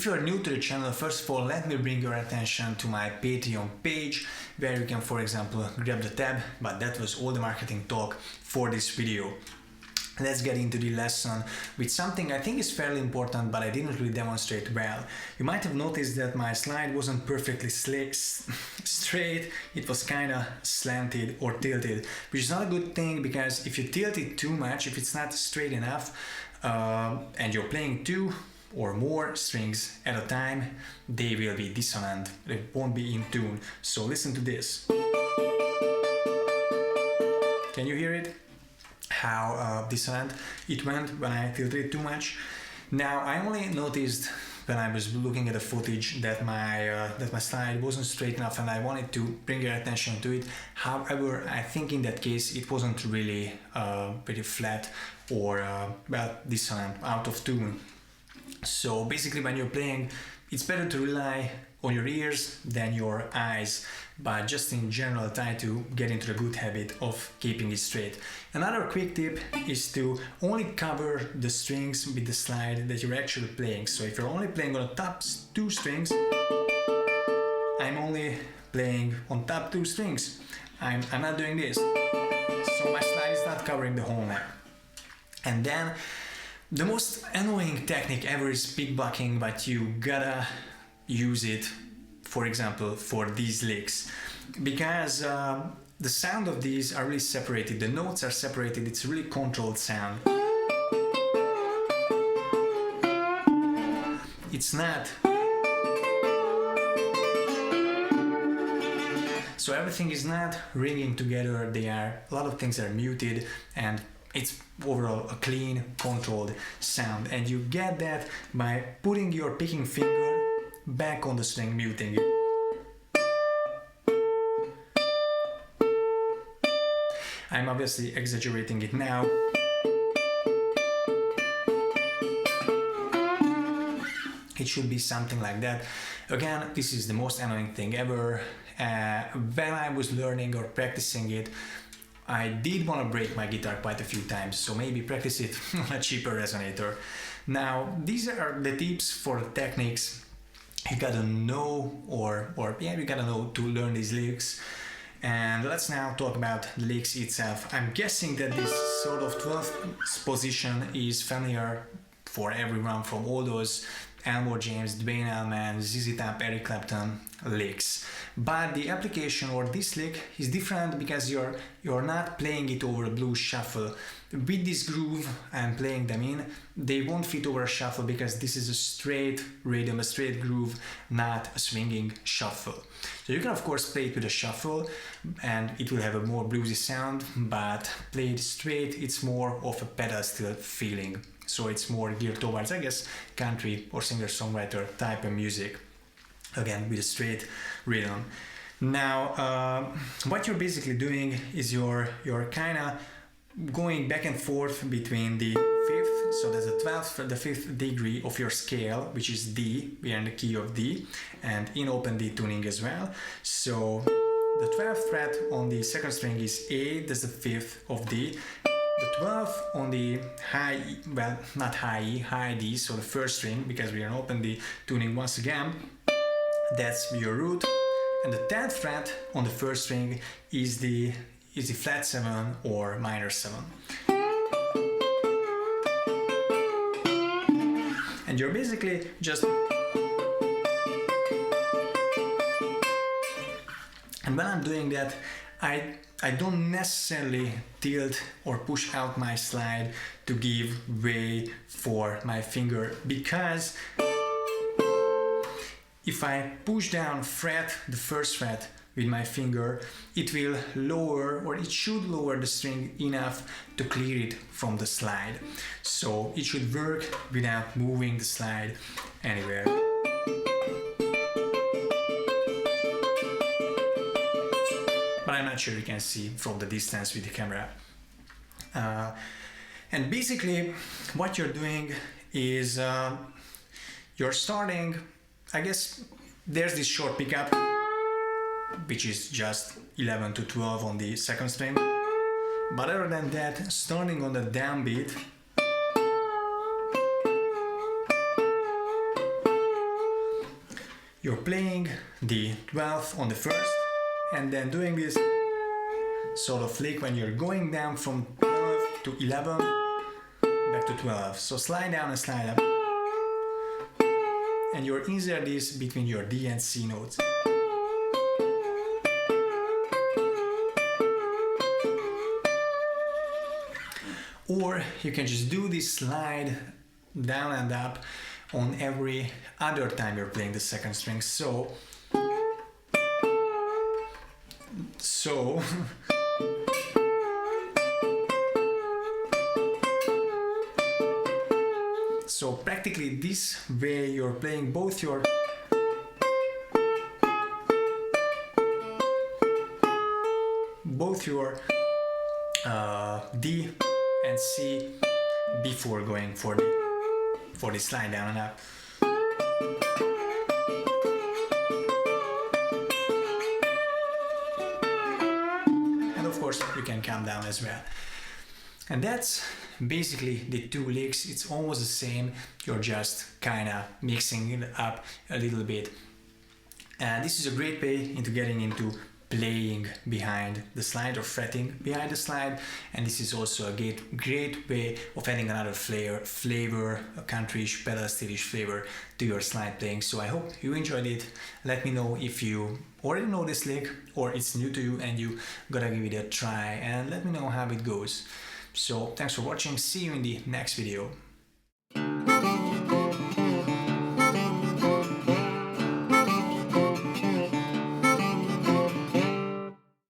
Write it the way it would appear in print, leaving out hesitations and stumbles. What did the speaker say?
you are new to the channel, first of all, let me bring your attention to my Patreon page, where you can, for example, grab the tab, but that was all the marketing talk for this video. Let's get into the lesson with something I think is fairly important, but I didn't really demonstrate well. You might have noticed that my slide wasn't perfectly straight, it was kinda slanted or tilted, which is not a good thing, because if you tilt it too much, if it's not straight enough, and you're playing two or more strings at a time, they will be dissonant, they won't be in tune. So listen to this. Can you hear it? How dissonant it went when I tilted it too much. Now I only noticed when I was looking at the footage that my slide wasn't straight enough, and I wanted to bring your attention to it. However, I think in that case it wasn't really very flat or well, dissonant, out of tune. So basically, when you're playing, it's better to rely on your ears than your eyes, but just in general try to get into the good habit of keeping it straight. Another quick tip is to only cover the strings with the slide that you're actually playing. So if you're only playing on the top two strings, I'm only playing on top two strings. I'm not doing this. So my slide is not covering the whole neck. And then the most annoying technique ever is pick blocking, but you gotta use it, for example, for these licks, because the sound of these are really separated, the notes are separated, it's a really controlled sound. It's not. So everything is not ringing together, a lot of things are muted, and it's overall a clean, controlled sound. And you get that by putting your picking finger back on the string, muting it. I'm obviously exaggerating it now. It should be something like that. Again, this is the most annoying thing ever. When I was learning or practicing it, I did want to break my guitar quite a few times, so maybe practice it on a cheaper resonator. Now, these are the tips for the techniques you gotta know, you gotta know to learn these licks. And let's now talk about the licks itself. I'm guessing that this sort of 12th position is familiar for everyone from all those Elmore James, Dwayne Allman, ZZ Top, Eric Clapton licks. But the application or this lick is different because you're not playing it over a blues shuffle. With this groove I'm playing them in, they won't fit over a shuffle because this is a straight rhythm, a straight groove, not a swinging shuffle. So you can of course play it with a shuffle and it will have a more bluesy sound, but played straight, it's more of a pedal steel feeling. So it's more geared towards, I guess, country or singer-songwriter type of music. Again, with a straight rhythm. Now, what you're basically doing is you're kind of going back and forth between the fifth, so there's the 12th, the 5th degree of your scale, which is D, we are in the key of D, and in open D tuning as well. So the 12th fret on the second string is A, that's the 5th of D. The 12th on the high, well, not high E, high D, so the first string, because we are in open D tuning once again, that's your root. And the 10th fret on the first string is the flat 7 or minor 7. And you're basically just... And when I'm doing that, I don't necessarily tilt or push out my slide to give way for my finger, because if I push down the first fret with my finger, it will lower, or it should lower the string enough to clear it from the slide. So it should work without moving the slide anywhere. But I'm not sure you can see from the distance with the camera. And basically what you're doing is you're starting, I guess there's this short pickup, which is just 11 to 12 on the second string. But other than that, starting on the downbeat, You're playing the 12th on the first and then doing this sort of flick when you're going down from 12 to 11 back to 12. So slide down and slide up. And you insert this between your D and C notes. Or you can just do this slide down and up on every other time you're playing the second string. So practically this way you're playing both your D and C before going for the slide down and up. And of course you can calm down as well. And that's basically the two licks. It's almost the same, you're just kinda mixing it up a little bit. And this is a great way into getting into playing behind the slide or fretting behind the slide, and this is also a great way of adding another flavor, a countryish, pedal style-ish flavor to your slide playing. So I hope you enjoyed it. Let me know if you already know this lick or it's new to you and you gotta give it a try, and let me know how it goes. So thanks for watching, see you in the next video.